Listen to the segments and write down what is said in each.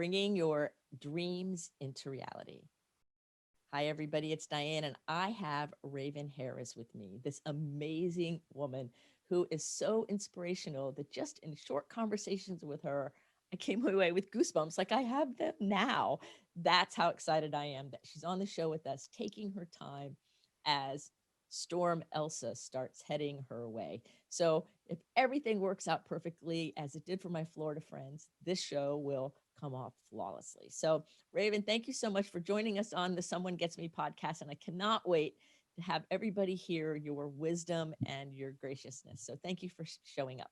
bringing your dreams into reality. Hi, everybody. It's Diane, and I have Raven Harris with me, this amazing woman who is so inspirational that just in short conversations with her, I came away with goosebumps like I have them now. That's how excited I am that she's on the show with us, taking her time as Storm Elsa starts heading her way. So, if everything works out perfectly as it did for my Florida friends, this show will come off flawlessly. So, Raven, thank you so much for joining us on the Someone Gets Me podcast. And I cannot wait to have everybody hear your wisdom and your graciousness. So thank you for showing up.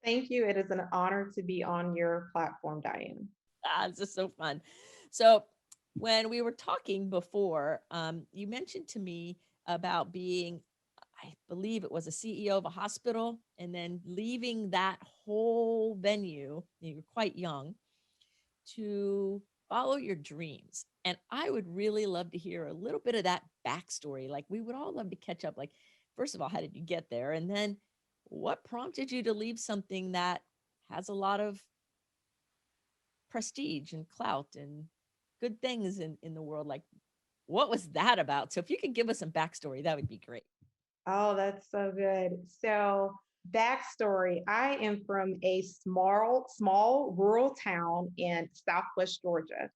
Thank you. It is an honor to be on your platform, Diane. It's just so fun. So when we were talking before, you mentioned to me about being, I believe it was a CEO of a hospital, and then leaving that whole venue, you were quite young, to follow your dreams. And I would really love to hear a little bit of that backstory. Like, we would all love to catch up. Like, first of all, how did you get there? And then what prompted you to leave something that has a lot of prestige and clout and good things in the world? Like, what was that about? So if you could give us some backstory, that would be great. Oh, that's so good. So, backstory, I am from a small rural town in Southwest Georgia.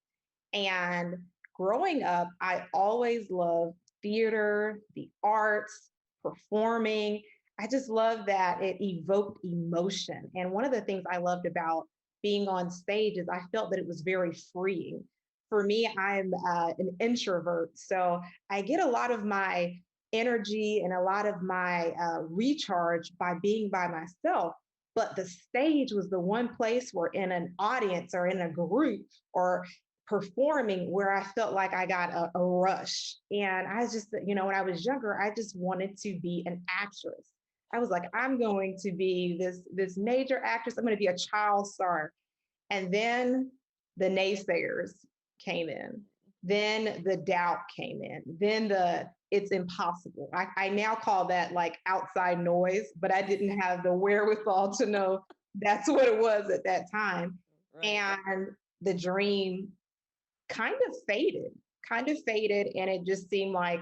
And growing up, I always loved theater, the arts, performing. I just love that it evoked emotion. And one of the things I loved about being on stage is I felt that it was very freeing. For me, I'm an introvert. So I get a lot of my energy and a lot of my recharge by being by myself. But the stage was the one place where, in an audience or in a group or performing, where I felt like I got a rush. And I just, when I was younger, I just wanted to be an actress. I was like, I'm going to be this major actress. I'm going to be a child star. And then the naysayers came in. Then the doubt came in. Then the it's impossible. I now call that like outside noise, but I didn't have the wherewithal to know that's what it was at that time. Right. And the dream kind of faded, and it just seemed like,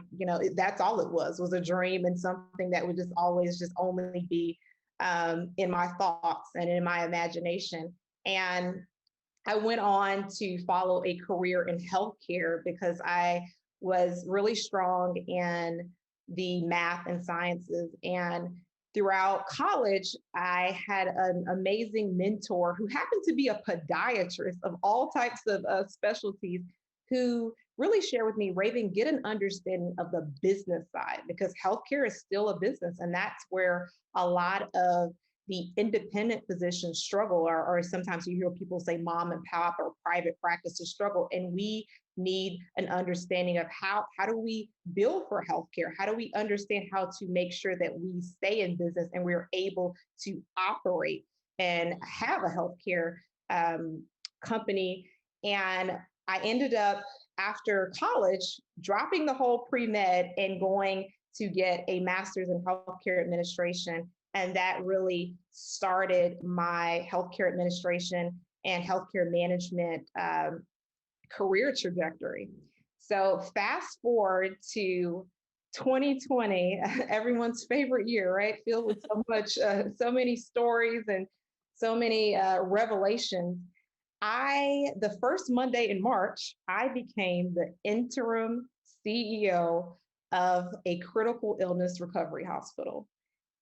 that's all it was a dream, and something that would just always just only be in my thoughts and in my imagination. And I went on to follow a career in healthcare because I was really strong in the math and sciences. And throughout college, I had an amazing mentor who happened to be a podiatrist of all types of specialties, who really shared with me, Raven, get an understanding of the business side, because healthcare is still a business. And that's where a lot of the independent physicians struggle, or sometimes you hear people say mom and pop or private practices struggle. And we need an understanding of how do we bill for healthcare? How do we understand how to make sure that we stay in business and we're able to operate and have a healthcare company? And I ended up, after college, dropping the whole pre-med and going to get a master's in healthcare administration. And that really started my healthcare administration and healthcare management career trajectory. So fast forward to 2020, everyone's favorite year, right? Filled with so many stories and so many revelations. The first Monday in March, I became the interim CEO of a critical illness recovery hospital.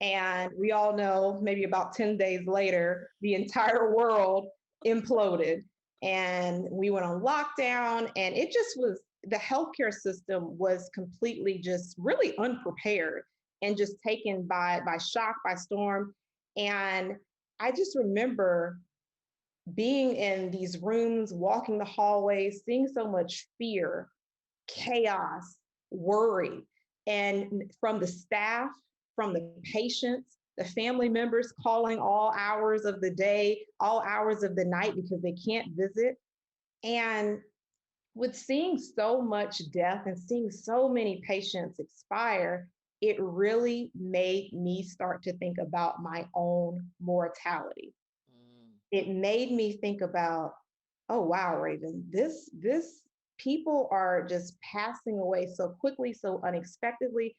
And we all know, maybe about 10 days later, the entire world imploded and we went on lockdown. And it just was, the healthcare system was completely just really unprepared and just taken by shock, by storm. And I just remember being in these rooms, walking the hallways, seeing so much fear, chaos, worry, and from the staff, from the patients, the family members calling all hours of the day, all hours of the night because they can't visit. And with seeing so much death and seeing so many patients expire, it really made me start to think about my own mortality. Mm. It made me think about, Oh wow, Raven. This people are just passing away so quickly, so unexpectedly.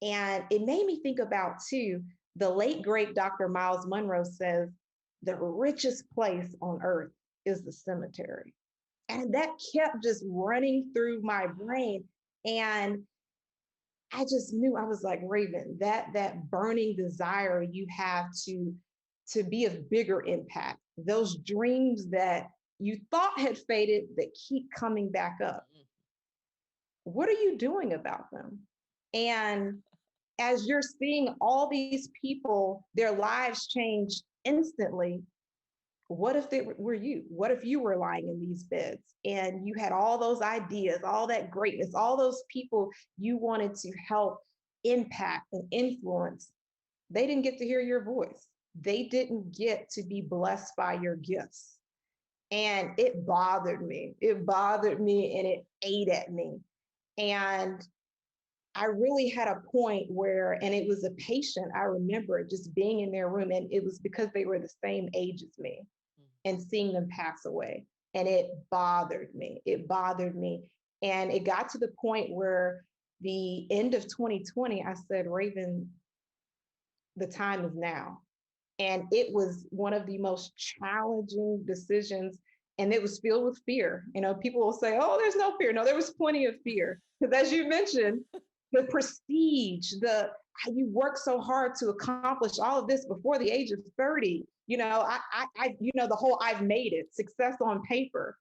And it made me think about too, the late great Dr. Miles Monroe says the richest place on earth is the cemetery. And that kept just running through my brain. And I just knew, I was like, Raven, that burning desire you have to be of bigger impact, those dreams that you thought had faded that keep coming back up. Mhm. What are you doing about them? And as you're seeing all these people, their lives change instantly, what if it were you? What if you were lying in these beds and you had all those ideas, all that greatness, all those people you wanted to help impact and influence? They didn't get to hear your voice. They didn't get to be blessed by your gifts. And it bothered me. It bothered me and it ate at me. And I really had a point where, and it was a patient, I remember just being in their room, and it was because they were the same age as me and seeing them pass away. And it bothered me. It bothered me. And it got to the point where the end of 2020, I said, Raven, the time is now. And it was one of the most challenging decisions. And it was filled with fear. You know, people will say, oh, there's no fear. No, there was plenty of fear. Because as you mentioned, the prestige, the you work so hard to accomplish all of this before the age of 30. You know, the whole I've made it, success on paper.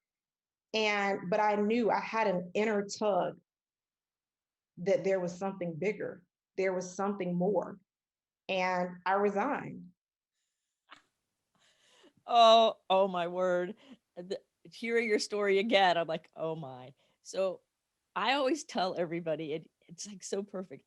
But I knew I had an inner tug that there was something bigger, there was something more. And I resigned. Oh my word. Hearing your story again, I'm like, oh my. So I always tell everybody, it's like so perfect.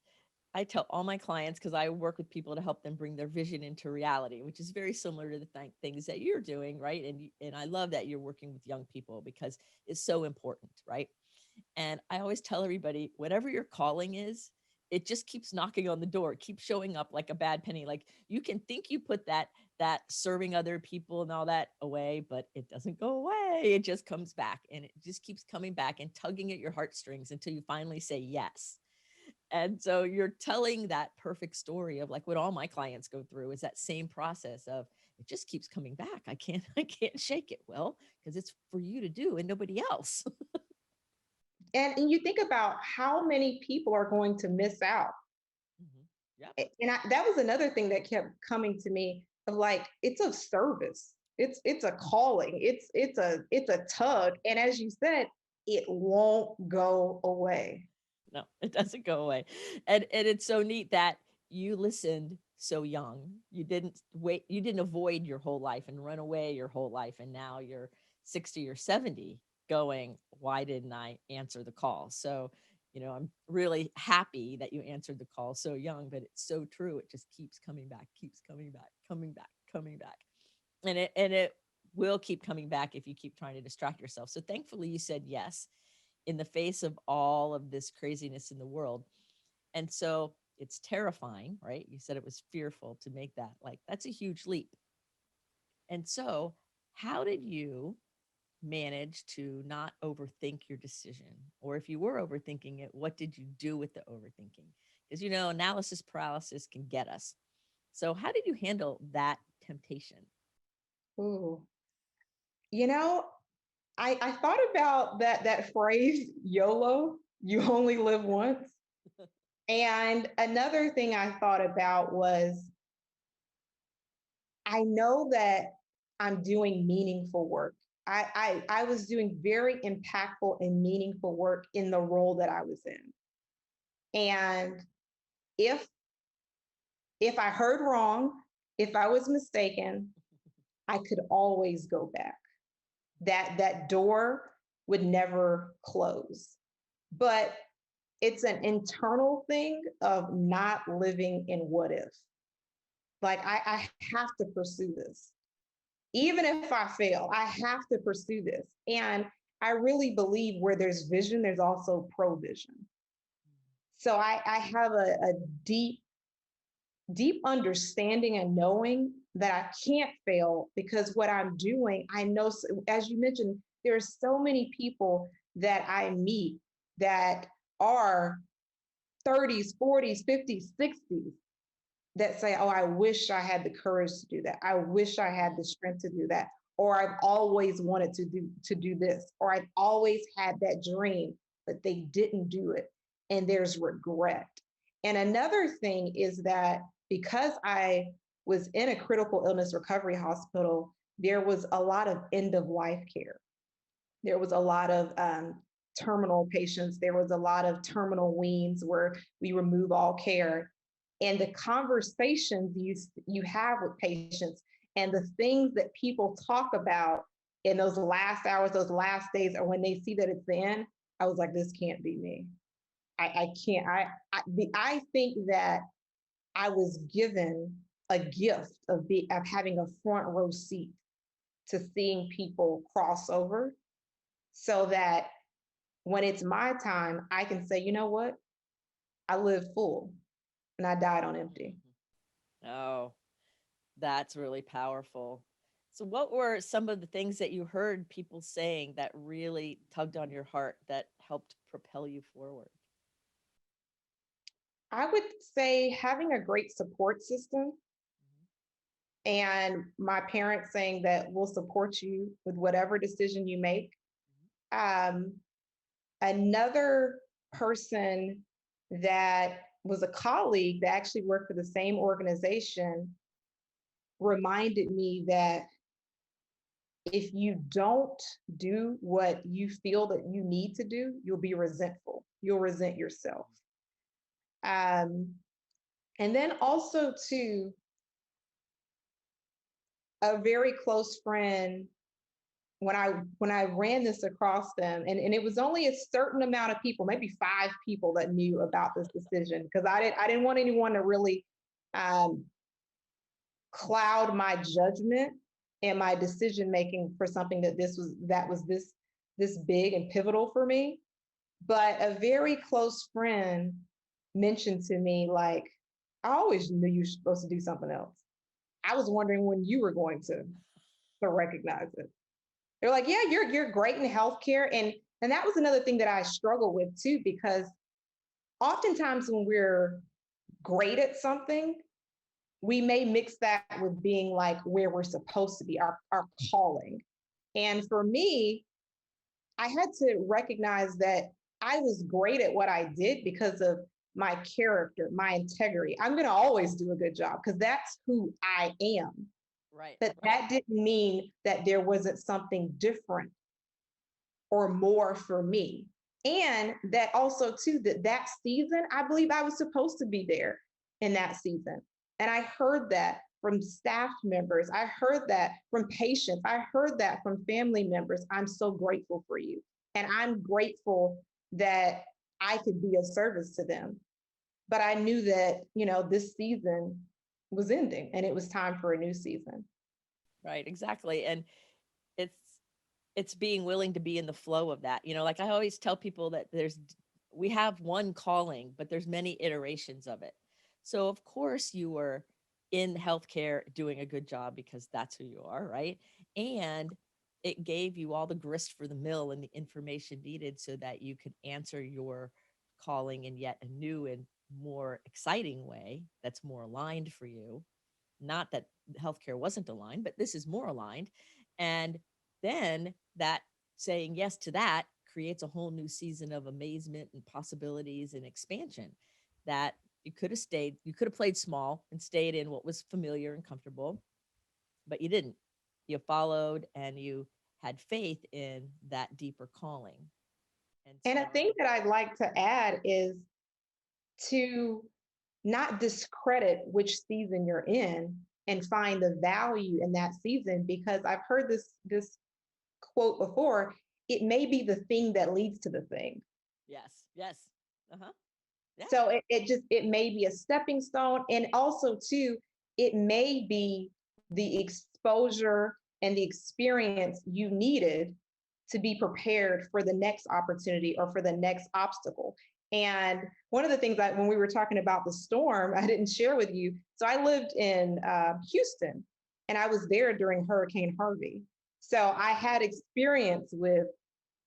I tell all my clients, because I work with people to help them bring their vision into reality, which is very similar to the things that you're doing, right? And I love that you're working with young people because it's so important, right? And I always tell everybody, whatever your calling is, it just keeps knocking on the door. It keeps showing up like a bad penny. Like you can think you put that serving other people and all that away, but it doesn't go away. It just comes back and it just keeps coming back and tugging at your heartstrings until you finally say yes. And so you're telling that perfect story of like what all my clients go through is that same process of it just keeps coming back. I can't shake it. Well, because it's for you to do and nobody else. And you think about how many people are going to miss out. Mhm. Yep. That was another thing that kept coming to me of like, it's a service. It's a calling. It's a tug. And as you said, it won't go away. No, it doesn't go away. And it's so neat that you listened so young. You didn't wait, you didn't avoid your whole life and run away your whole life. And now you're 60 or 70 going, why didn't I answer the call? So, I'm really happy that you answered the call so young, but it's so true. It just keeps coming back, keeps coming back, coming back, coming back. And it will keep coming back if you keep trying to distract yourself. So thankfully you said yes in the face of all of this craziness in the world. And so it's terrifying, right? You said it was fearful to make that. Like, that's a huge leap. And so, how did you manage to not overthink your decision? Or if you were overthinking it, what did you do with the overthinking? Because, analysis paralysis can get us. So, how did you handle that temptation? Ooh. You know, I thought about that phrase, YOLO, you only live once. And another thing I thought about was I know that I'm doing meaningful work. I was doing very impactful and meaningful work in the role that I was in. And if if I heard wrong, if I was mistaken, I could always go back. That door would never close. But it's an internal thing of not living in what if. Like I have to pursue this. Even if I fail, I have to pursue this. And I really believe where there's vision, there's also provision. So I have a deep, deep understanding and knowing that I can't fail because what I'm doing, I know, as you mentioned, there's so many people that I meet that are 30s, 40s, 50s, 60s that say, oh, I wish I had the courage to do that. I wish I had the strength to do that. Or I've always wanted to do this, or I've always had that dream, but they didn't do it. And there's regret. And another thing is that because I was in a critical illness recovery hospital, there was a lot of end of life care. There was a lot of terminal patients. There was a lot of terminal weans where we remove all care. And the conversations you have with patients and the things that people talk about in those last hours, those last days, or when they see that it's the end, I was like, this can't be me. I can't. I think that I was given a gift of having a front row seat to seeing people cross over, so that when it's my time, I can say, you know what? I lived full and I died on empty. Oh, that's really powerful. So, what were some of the things that you heard people saying that really tugged on your heart that helped propel you forward? I would say having a great support system, and my parents saying that we'll support you with whatever decision you make. Um, Another person that was a colleague that actually worked for the same organization reminded me that if you don't do what you feel that you need to do, you'll be resentful. You'll resent yourself. Um, and then also, too, a very close friend, when I ran this across them, and it was only a certain amount of people, maybe 5 people that knew about this decision, because I didn't want anyone to really um, cloud my judgment and my decision making for something that was this big and pivotal for me. But a very close friend mentioned to me, like, I always knew you were supposed to do something else. I was wondering when you were going to recognize it. They're like, yeah, you're great in healthcare. And that was another thing that I struggle with too, because oftentimes when we're great at something, we may mix that with being like where we're supposed to be, our calling. And for me, I had to recognize that I was great at what I did because of my character, my integrity. I'm going to always do a good job because that's who I am. Right. But that didn't mean that there wasn't something different or more for me. And that also, too, that season, I believe I was supposed to be there in that season. And I heard that from staff members. I heard that from patients. I heard that from family members. I'm so grateful for you. And I'm grateful that I could be of service to them. But I knew that, this season was ending and it was time for a new season. Right, exactly. And it's it's being willing to be in the flow of that. Like I always tell people that we have one calling, but there's many iterations of it. So of course you were in healthcare doing a good job because that's who you are, right? And it gave you all the grist for the mill and the information needed so that you could answer your calling in yet a new and more exciting way that's more aligned for you. Not that healthcare wasn't aligned, but this is more aligned. And then that saying yes to that creates a whole new season of amazement and possibilities and expansion that you could have played small and stayed in what was familiar and comfortable, but you didn't. You followed and you had faith in that deeper calling. And And so, a thing that I'd like to add is to not discredit which season you're in and find the value in that season, because I've heard this quote before, it may be the thing that leads to the thing. yes, yes. Uh-huh. Yeah. So it may be a stepping stone, and also too, it may be the exposure and the experience you needed to be prepared for the next opportunity or for the next obstacle. And one of the things that when we were talking about the storm, I didn't share with you. So I lived in Houston, and I was there during Hurricane Harvey. So I had experience with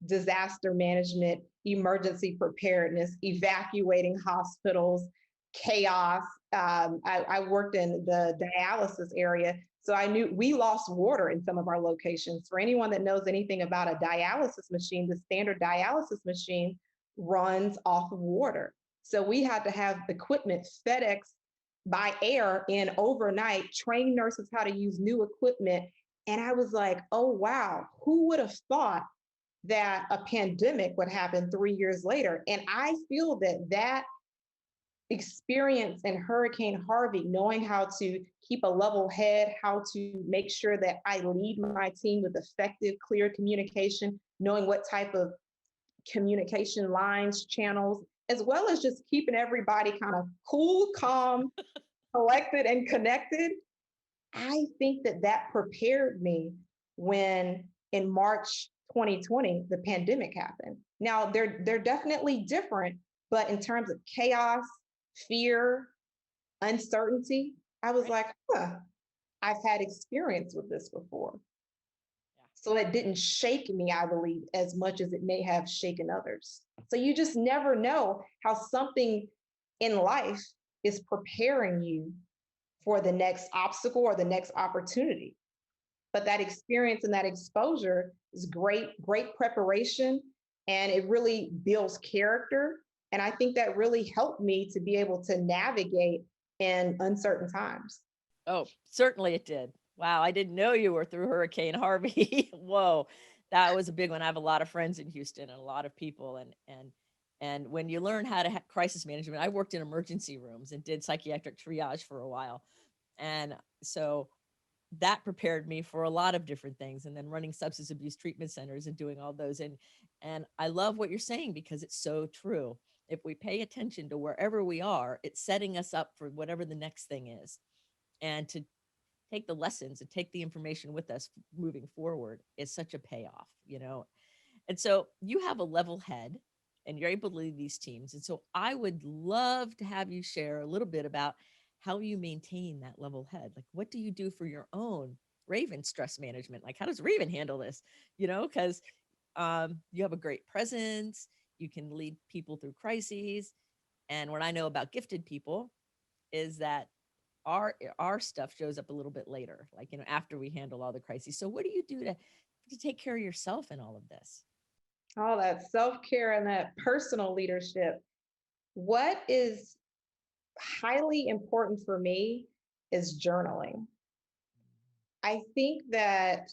disaster management, emergency preparedness, evacuating hospitals, chaos. I worked in the dialysis area, so I knew we lost water in some of our locations. For anyone that knows anything about a dialysis machine, the standard dialysis machine runs off of water. So we had to have equipment FedEx by air in overnight, train nurses how to use new equipment. And I was like, oh, wow, who would have thought that a pandemic would happen 3 years later? And I feel that that experience in Hurricane Harvey, knowing how to keep a level head, how to make sure that I lead my team with effective, clear communication, knowing what type of communication lines, channels, as well as just keeping everybody kind of cool, calm, collected, and connected. I think that that prepared me when in March 2020 the pandemic happened. Now they're definitely different, but in terms of chaos, fear, uncertainty, I was Right. like, huh, I've had experience with this before. Yeah. So it didn't shake me, I believe, as much as it may have shaken others. So you just never know how something in life is preparing you for the next obstacle or the next opportunity. But that experience and that exposure is great, great preparation, and it really builds character. And I think that really helped me to be able to navigate in uncertain times. Oh, certainly it did. Wow, I didn't know you were through Hurricane Harvey. Whoa, that was a big one. I have a lot of friends in Houston and a lot of people, and when you learn how to have crisis management, I worked in emergency rooms and did psychiatric triage for a while, and so that prepared me for a lot of different things. And then running substance abuse treatment centers and doing all those, and I love what you're saying because it's so true. If we pay attention to wherever we are, it's setting us up for whatever the next thing is, and to take the lessons and take the information with us moving forward is such a payoff, you know? And so you have a level head and you're able to lead these teams. And so I would love to have you share a little bit about how you maintain that level head. Like, what do you do for your own Raven stress management? Like, how does Raven handle this? You know, because you have a great presence, you can lead people through crises. And what I know about gifted people is that our stuff shows up a little bit later, like, you know, after we handle all the crises. So what do you do to take care of yourself in all of this? All that self care and that personal leadership. What is highly important for me is journaling. I think that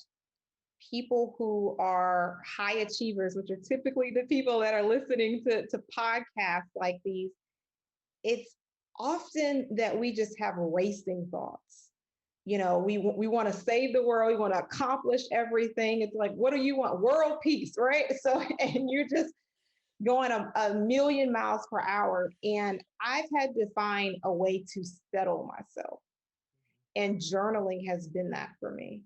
people who are high achievers, which are typically the people that are listening to podcasts like these, it's often that we just have racing thoughts. You know, we want to save the world, we want to accomplish everything. It's like, what do you want? World peace, right? So, and you're just going a million miles per hour. And I've had to find a way to settle myself. And journaling has been that for me.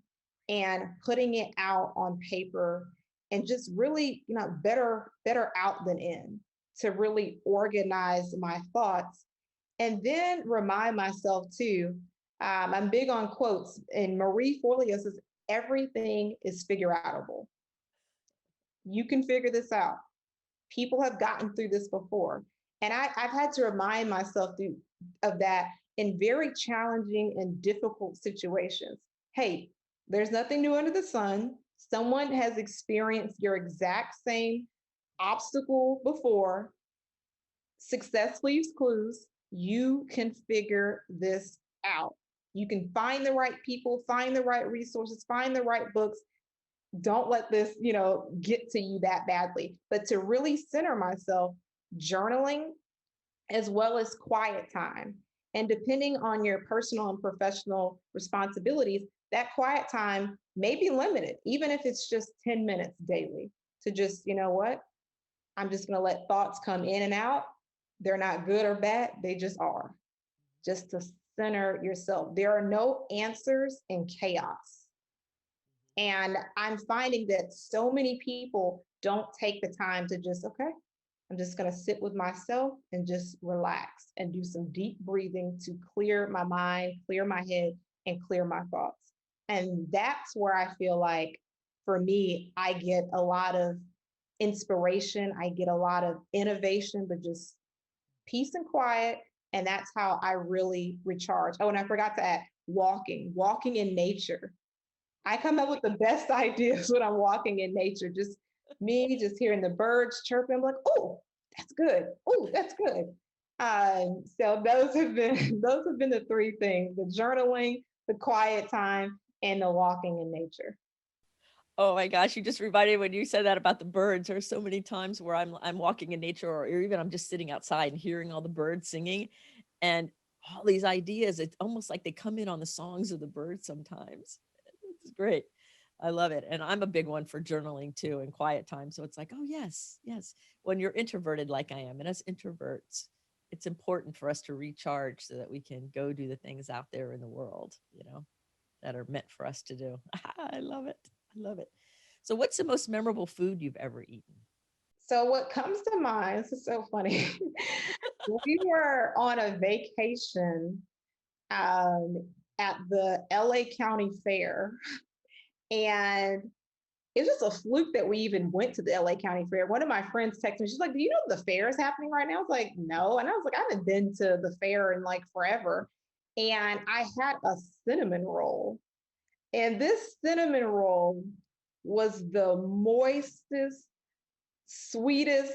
And putting it out on paper and just really, you know, better out than in, to really organize my thoughts. And then remind myself too, I'm big on quotes, and Marie Forleo says, everything is figure outable. You can figure this out. People have gotten through this before. And I've had to remind myself of that in very challenging and difficult situations. Hey, there's nothing new under the sun. Someone has experienced your exact same obstacle before. Success leaves clues. You can figure this out. You can find the right people, find the right resources, find the right books. Don't let this, you know, get to you that badly. But to really center myself, journaling as well as quiet time. And depending on your personal and professional responsibilities, that quiet time may be limited, even if it's just 10 minutes daily, to just, you know what, I'm just going to let thoughts come in and out. They're not good or bad, they just are. Just to center yourself. There are no answers in chaos. And I'm finding that so many people don't take the time to just, okay, I'm just going to sit with myself and just relax and do some deep breathing to clear my mind, clear my head, and clear my thoughts. And that's where I feel like for me, I get a lot of inspiration, I get a lot of innovation, but just peace and quiet. And that's how I really recharge. Oh, and I forgot to add walking in nature. I come up with the best ideas when I'm walking in nature. Just me, just hearing the birds chirping. I'm like, oh, that's good. Oh, that's good. So those have been those have been the three things: the journaling, the quiet time, and the walking in nature. Oh my gosh, you just reminded me when you said that about the birds. There are so many times where I'm walking in nature or even I'm just sitting outside and hearing all the birds singing and all these ideas. It's almost like they come in on the songs of the birds sometimes. It's great. I love it. And I'm a big one for journaling too and quiet time. So it's like, oh yes, yes. When you're introverted like I am, and as introverts, it's important for us to recharge so that we can go do the things out there in the world, that are meant for us to do. I love it. I love it. So, what's the most memorable food you've ever eaten? So what comes to mind, this is so funny. We were on a vacation um, at the LA County Fair, and it's just a fluke that we even went to the LA County Fair. One of my friends texted me, she's like, do you know the fair is happening right now? I was like, no. And I was like, I haven't been to the fair in like forever. And I had a cinnamon roll. And this cinnamon roll was the moistest, sweetest.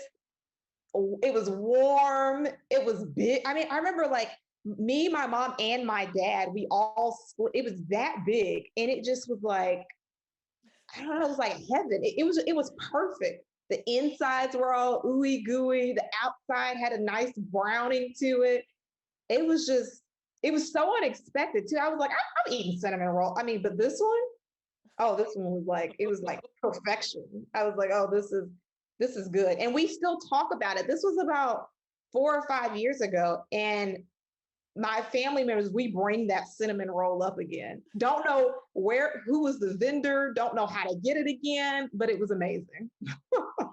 It was warm. It was big. I mean, I remember like me, my mom, and my dad, we all split. It was that big. And it just was like, I don't know, it was like heaven. It was perfect. The insides were all ooey gooey. The outside had a nice browning to it. It was just, it was so unexpected too. I was like, I'm eating cinnamon roll. I mean, but this one, oh, this one was like, it was like perfection. I was like, oh, this is good. And we still talk about it. This was about 4 or 5 years ago. And my family members, we bring that cinnamon roll up again. Don't know who was the vendor, don't know how to get it again, but it was amazing.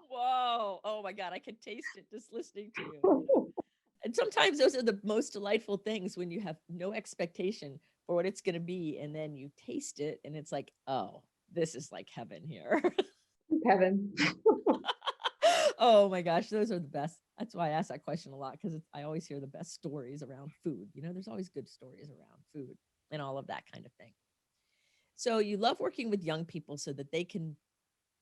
Whoa. Oh my God. I can taste it just listening to you. And sometimes those are the most delightful things when you have no expectation for what it's going to be. And then you taste it and it's like, oh, this is like heaven here. Kevin. Oh my gosh, those are the best. That's why I ask that question a lot because I always hear the best stories around food. There's always good stories around food and all of that kind of thing. So you love working with young people so that they can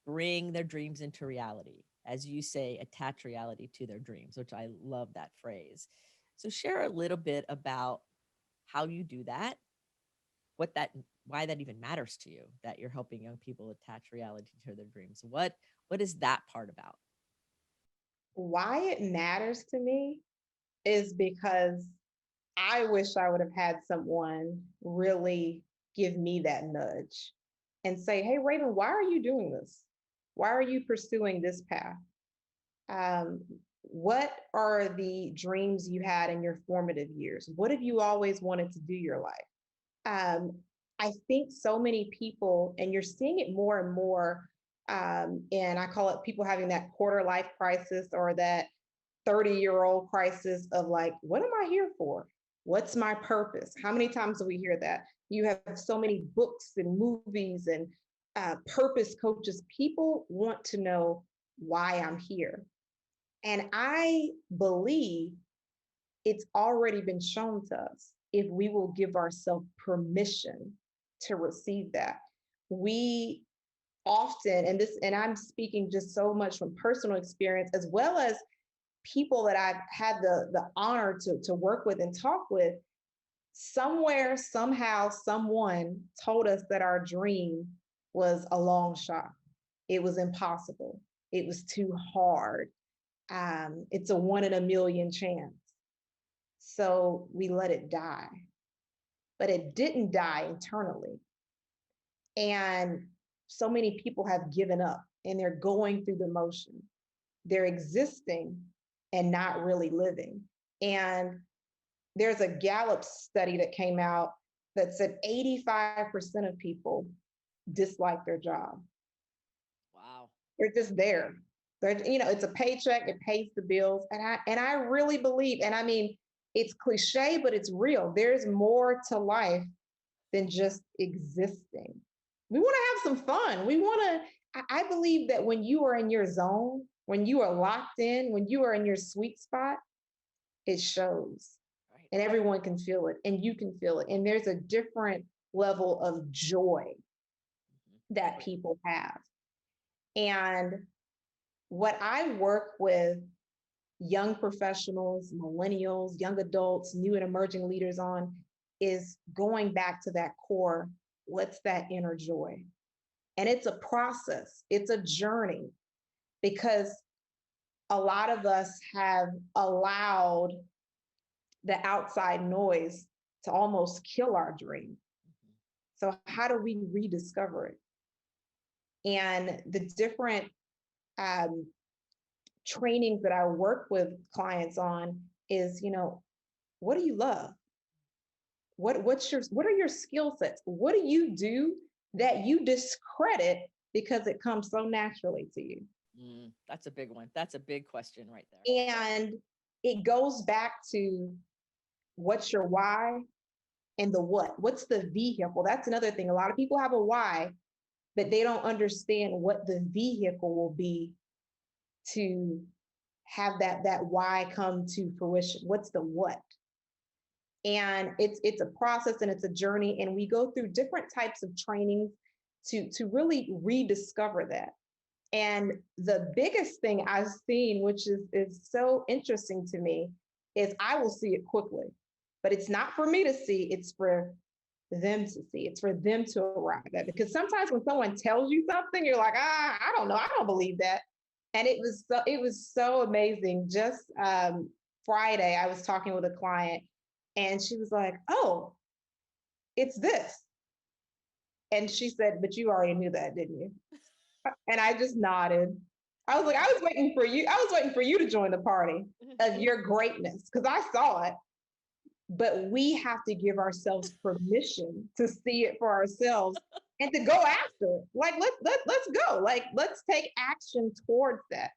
bring their dreams into reality. As you say, attach reality to their dreams, which I love that phrase. So share a little bit about how you do that, what that why that even matters to you that you're helping young people attach reality to their dreams. What is that part about? Why it matters to me is because I wish I would have had someone really give me that nudge and say, hey, Raven, why are you doing this? Why are you pursuing this path? Um, what are the dreams you had in your formative years? What have you always wanted to do your life? Um, I think so many people, and you're seeing it more and more, and I call it people having that quarter life crisis or that 30-year-old crisis of like, what am I here for? What's my purpose? How many times do we hear that? You have so many books and movies and purpose coaches. People want to know why I'm here. And I believe it's already been shown to us if we will give ourselves permission to receive that. We often, and I'm speaking just so much from personal experience, as well as people that I've had the honor to work with and talk with, somewhere, somehow, someone told us that our dream was a long shot. It was impossible. It was too hard. It's a 1 in a million chance. So we let it die. But it didn't die internally. And so many people have given up and they're going through the motion. They're existing and not really living. And there's a Gallup study that came out that said 85% of people dislike their job. Wow. They're just there. It's a paycheck, it pays the bills. And I really believe, and I mean, it's cliche, but it's real. There's more to life than just existing. We want to have some fun. We want to, I believe that when you are in your zone, when you are locked in, when you are in your sweet spot, it shows Right. and everyone can feel it and you can feel it. And there's a different level of joy Mhm. that people have. And what I work with young professionals, millennials, young adults, new and emerging leaders on is going back to that core. What's that inner joy? And it's a process, it's a journey because a lot of us have allowed the outside noise to almost kill our dream. Mhm. So, how do we rediscover it? And the different um, trainings that I work with clients on is, what do you love? What are your skill sets? What do you do that you discredit because it comes so naturally to you? That's a big one. That's a big question right there. And it goes back to what's your why and the what. What's the vehicle? That's another thing. A lot of people have a why, but they don't understand what the vehicle will be to have that why come to fruition. What's the what? And it's a process and it's a journey, and we go through different types of trainings to really rediscover that. And the biggest thing I've seen, which is so interesting to me, is I will see it quickly, but it's not for me to see, it's for them to see. It's for them to arrive at. Because sometimes when someone tells you something, you're like, I don't know, I don't believe that. And it was so amazing. Just Friday, I was talking with a client, and she was like, "Oh, it's this," and she said, "But you already knew that, didn't you?" And I just nodded. I was like, I was waiting for you. I was waiting for you to join the party of your greatness because I saw it. But we have to give ourselves permission to see it for ourselves and to go after it. Like let's go. Like let's take action towards that.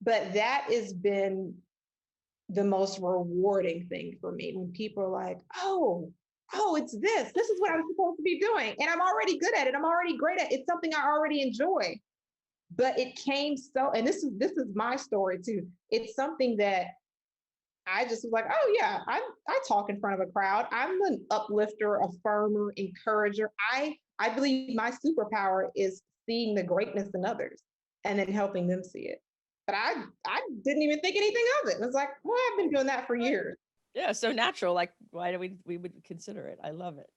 But that has been the most rewarding thing for me when people are like, oh, it's this. This is what I'm supposed to be doing. And I'm already good at it. I'm already great at it. It's something I already enjoy. But it came so, and this is my story too. It's something that I just was like, oh yeah, I talk in front of a crowd. I'm an uplifter, affirmer, encourager. I believe my superpower is seeing the greatness in others and then helping them see it. But I didn't even think anything of it. It was like, well, I've been doing that for Right. years. Yeah, so natural. Like, why do we would consider it? I love it.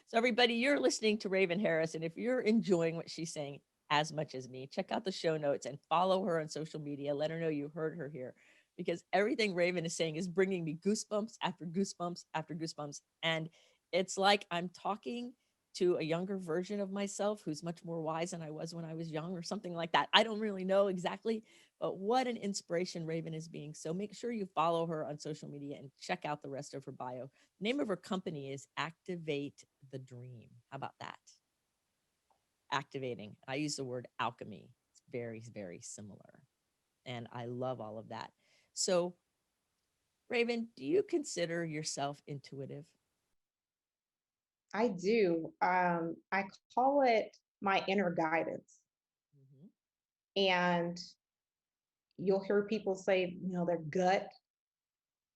So, everybody, you're listening to Raven Harris, and if you're enjoying what she's saying as much as me, check out the show notes and follow her on social media. Let her know you heard her here, because everything Raven is saying is bringing me goosebumps after goosebumps after goosebumps, and it's like I'm talking to a younger version of myself who's much more wise than I was when I was young, or something like that. I don't really know exactly, but what an inspiration Raven is being. So make sure you follow her on social media and check out the rest of her bio. The name of her company is Activate the Dream. How about that? Activating. I use the word alchemy. It's very, very similar. And I love all of that. So, Raven, do you consider yourself intuitive? I do. I call it my inner guidance. Mm-hmm. And you'll hear people say, their gut.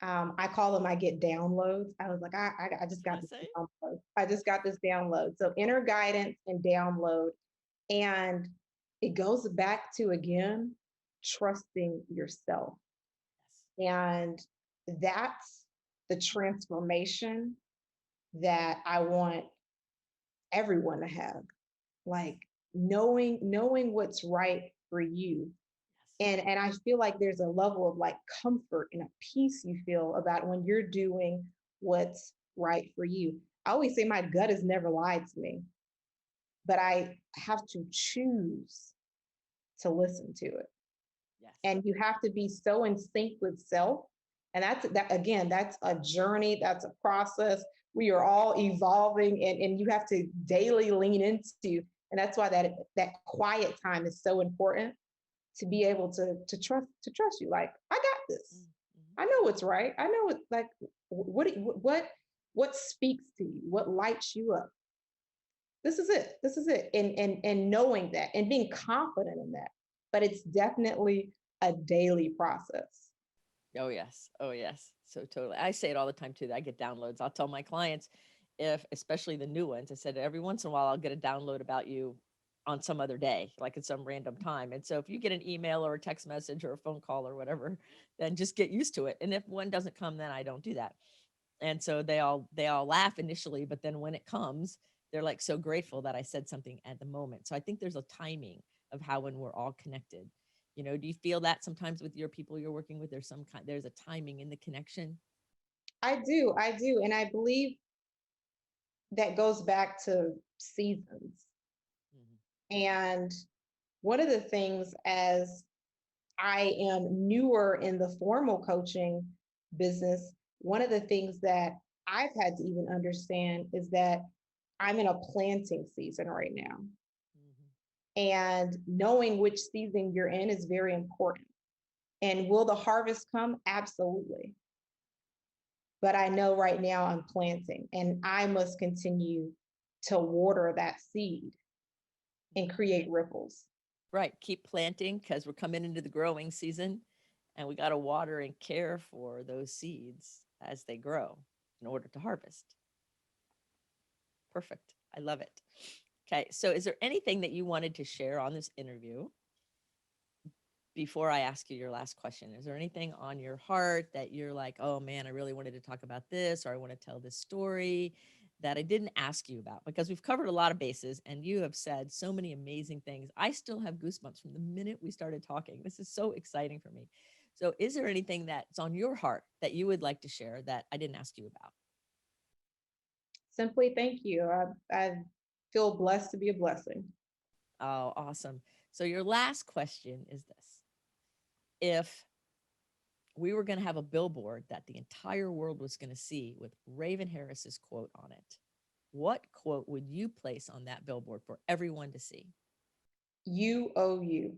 I call them, I get downloads. I was like, I just got I this say? download. I just got this download. So inner guidance and download. And it goes back to, again, trusting yourself. And that's the transformation that I want everyone to have. Like knowing what's right for you. Yes. And I feel like there's a level of like comfort and a peace you feel about when you're doing what's right for you. I always say my gut has never lied to me, but I have to choose to listen to it. Yes. And you have to be so in sync with self. And that again, that's a journey, that's a process. We are all evolving, and you have to daily lean into. And that's why that quiet time is so important, to be able to trust you. Like, I got this. Mm-hmm. I know what's right. I know like what speaks to you, what lights you up. This is it. This is it. And knowing that and being confident in that. But it's definitely a daily process. Oh, yes. Oh, yes. So totally. I say it all the time too. That I get downloads. I'll tell my clients, if especially the new ones, I said every once in a while I'll get a download about you on some other day, like at some random time. And so if you get an email or a text message or a phone call or whatever, then just get used to it. And if one doesn't come, then I don't do that. And so they all laugh initially, but then when it comes, they're like so grateful that I said something at the moment. So I think there's a timing of how when we're all connected. Do you feel that sometimes with your people you're working with, there's a timing in the connection? I do. And I believe that goes back to seasons. Mhm. And one of the things, as I am newer in the formal coaching business, one of the things that I've had to even understand is that I'm in a planting season right now. Mhm. And knowing which season you're in is very important. And will the harvest come? Absolutely. But I know right now I'm planting and I must continue to water that seed and create ripples. Right. Keep planting because we're coming into the growing season and we got to water and care for those seeds as they grow in order to harvest. Perfect. I love it. Okay. So, is there anything that you wanted to share on this interview before I ask you your last question? Is there anything on your heart that you're like, oh man, I really wanted to talk about this, or I want to tell this story that I didn't ask you about? Because we've covered a lot of bases and you have said so many amazing things. I still have goosebumps from the minute we started talking. This is so exciting for me. So, is there anything that's on your heart that you would like to share that I didn't ask you about? Simply thank you. I feel blessed to be a blessing. Oh, awesome. So, your last question is this: if we were going to have a billboard that the entire world was going to see with Raven Harris's quote on it, what quote would you place on that billboard for everyone to see? You owe you,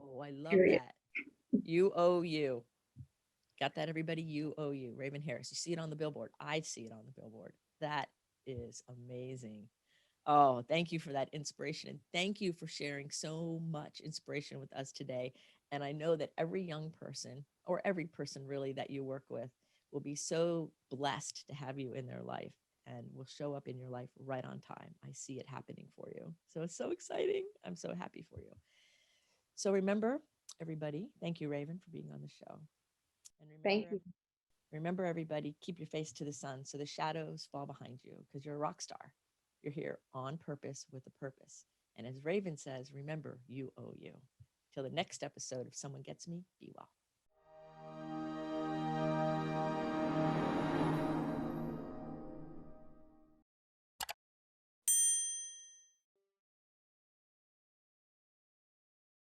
Oh, I love period. that. You owe you. Got that, everybody? You owe you. Raven Harris. You see it on the billboard. I see it on the billboard. That is amazing. Oh, thank you for that inspiration. And thank you for sharing so much inspiration with us today. And I know that every young person, or every person really that you work with, will be so blessed to have you in their life and will show up in your life right on time. I see it happening for you. So it's so exciting. I'm so happy for you. So remember, everybody, thank you, Raven, for being on the show. And Thank you. remember, everybody, keep your face to the sun so the shadows fall behind you because you're a rock star. You're here on purpose with a purpose. And as Raven says, remember, you owe you. Till the next episode, if someone gets me, be well.